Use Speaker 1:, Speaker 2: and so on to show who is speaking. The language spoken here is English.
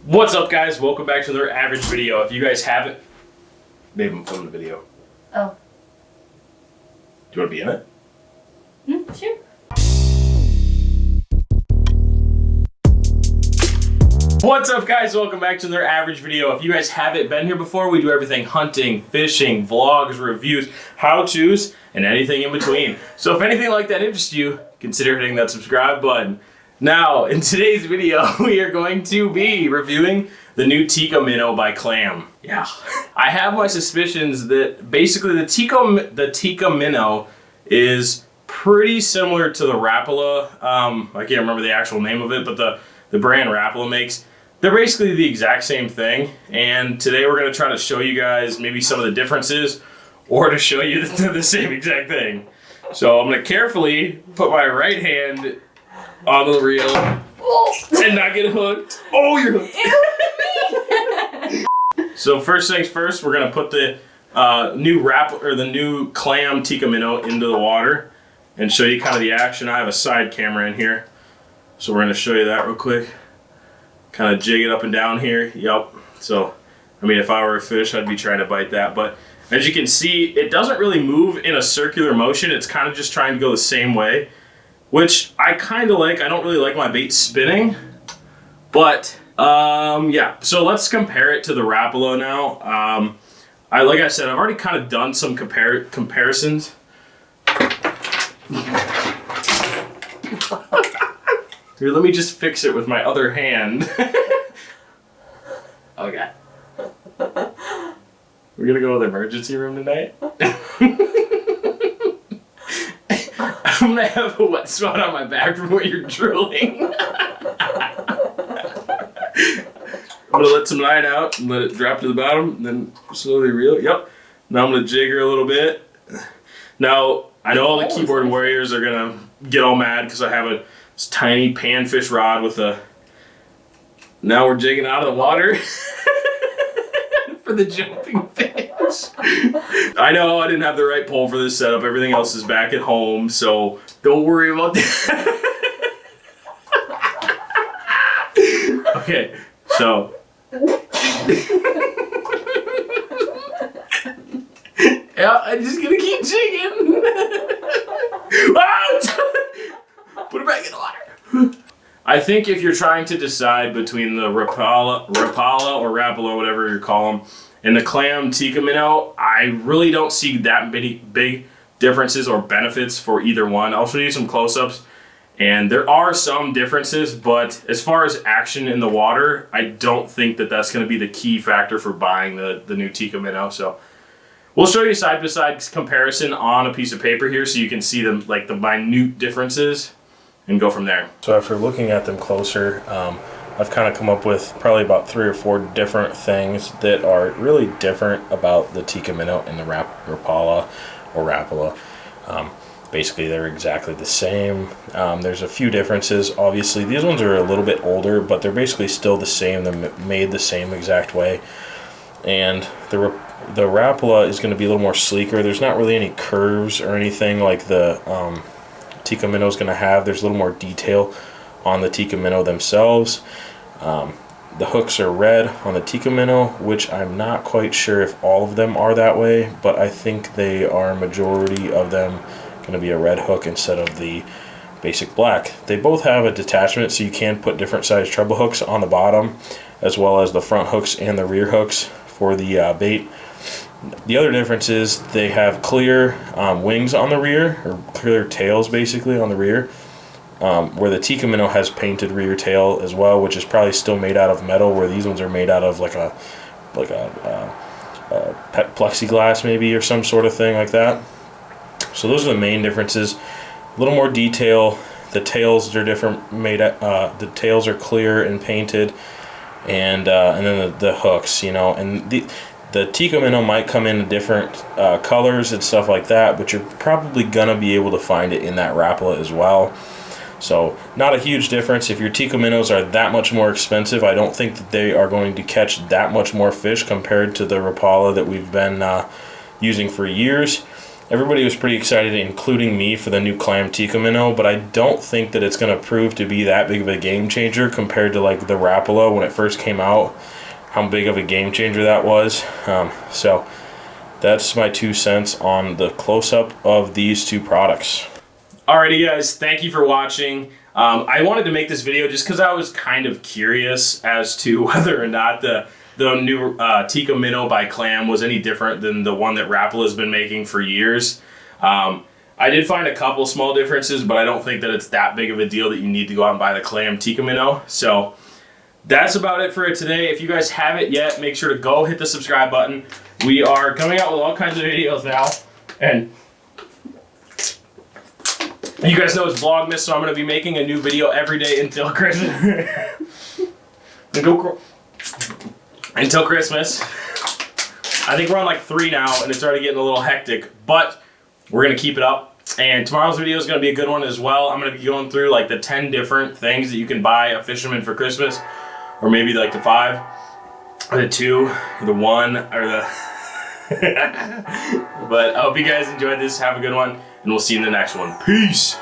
Speaker 1: What's up, guys? Welcome back to another average video. If you guys haven't, babe, I'm filming the video.
Speaker 2: Oh.
Speaker 1: Do you want to be in it?
Speaker 2: Sure.
Speaker 1: What's up, guys? Welcome back to another average video. If you guys haven't been here before, we do everything hunting, fishing, vlogs, reviews, how-tos, and anything in between. So if anything like that interests you, consider hitting that subscribe button. Now, in today's video, we are going to be reviewing the new Tika Mino by Clam. Yeah. I have my suspicions that basically the Tika Mino is pretty similar to the Rapala. I can't remember the actual name of it, but the brand Rapala makes. They're basically the exact same thing. And today we're going to try to show you guys maybe some of the differences or to show you the same exact thing. So I'm going to carefully put my right hand on the reel and not get hooked. Oh, you're hooked. So first things first, we're gonna put the new Clam Tika Mino into the water and show you kind of the action. I have a side camera in here, so we're gonna show you that real quick. Kind of jig it up and down here. Yep. So, I mean, if I were a fish, I'd be trying to bite that. But as you can see, it doesn't really move in a circular motion. It's kind of just trying to go the same way, which I kind of like. I don't really like my bait spinning, but yeah. So let's compare it to the Rapala now. Like I said, I've already kind of done some comparisons. Here, let me just fix it with my other hand. Okay. We're gonna go to the emergency room tonight. I'm gonna have a wet spot on my back from where you're drooling. I'm gonna let some line out and let it drop to the bottom, and then slowly reel. Yep. Now I'm gonna jig her a little bit. Now, I know all the keyboard warriors are gonna get all mad because I have this tiny panfish rod with a... Now we're jigging out of the water for the jumping fish. I know I didn't have the right pole for this setup. Everything else is back at home, so don't worry about that. Okay, so yeah, I'm just gonna keep jigging. Put it back in the water. I think if you're trying to decide between the Rapala or Rapala, whatever you call them, and the Clam Tika Mino, I really don't see that many big differences or benefits for either one. I'll show you some close-ups, and there are some differences, but as far as action in the water, I don't think that that's going to be the key factor for buying the new Tika Mino. So we'll show you side-by-side comparison on a piece of paper here so you can see them, like the minute differences, and go from there. So after looking at them closer, I've kind of come up with probably about 3 or 4 different things that are really different about the Tika Mino and the Rapala or Rapala. Basically, they're exactly the same. There's a few differences. Obviously, these ones are a little bit older, but they're basically still the same. They're made the same exact way. And the Rapala is going to be a little more sleeker. There's not really any curves or anything like the Tika Mino is going to have. There's a little more detail on the Tika Mino themselves. The hooks are red on the Tika Mino, which I'm not quite sure if all of them are that way, but I think they are, majority of them, going to be a red hook instead of the basic black. They both have a detachment, so you can put different size treble hooks on the bottom, as well as the front hooks and the rear hooks for the bait. The other difference is they have clear wings on the rear, or clear tails basically on the rear, where the Tika Mino has painted rear tail as well, which is probably still made out of metal, where these ones are made out of like a plexiglass maybe, or some sort of thing like that. So those are the main differences. A little more detail. The tails are different. The tails are clear and painted, and then the hooks, and the Tika Mino might come in different colors and stuff like that, but you're probably gonna be able to find it in that Rapala as well. So not a huge difference. If your Tika Minos are that much more expensive, I don't think that they are going to catch that much more fish compared to the Rapala that we've been using for years. everybody was pretty excited, including me, for the new Clam Tika Mino, but I don't think that it's going to prove to be that big of a game changer compared to like the Rapala when it first came out, how big of a game changer that was. So that's my 2 cents on the close-up of these two products. Alrighty guys, thank you for watching. I wanted to make this video just because I was kind of curious as to whether or not the new Tika Mino by Clam was any different than the one that Rapala has been making for years. I did find a couple small differences, but I don't think that it's that big of a deal that you need to go out and buy the Clam Tika Mino. So that's about it for it today. If you guys haven't yet, make sure to go hit the subscribe button. We are coming out with all kinds of videos now, and you guys know it's Vlogmas, so I'm going to be making a new video every day until Christmas. Until Christmas. I think we're on like 3 now, and it's already getting a little hectic, but we're going to keep it up. And tomorrow's video is going to be a good one as well. I'm going to be going through like the 10 different things that you can buy a fisherman for Christmas, or maybe like the 5, or the 2, or the 1, or the... But I hope you guys enjoyed this. Have a good one, and we'll see you in the next one. Peace!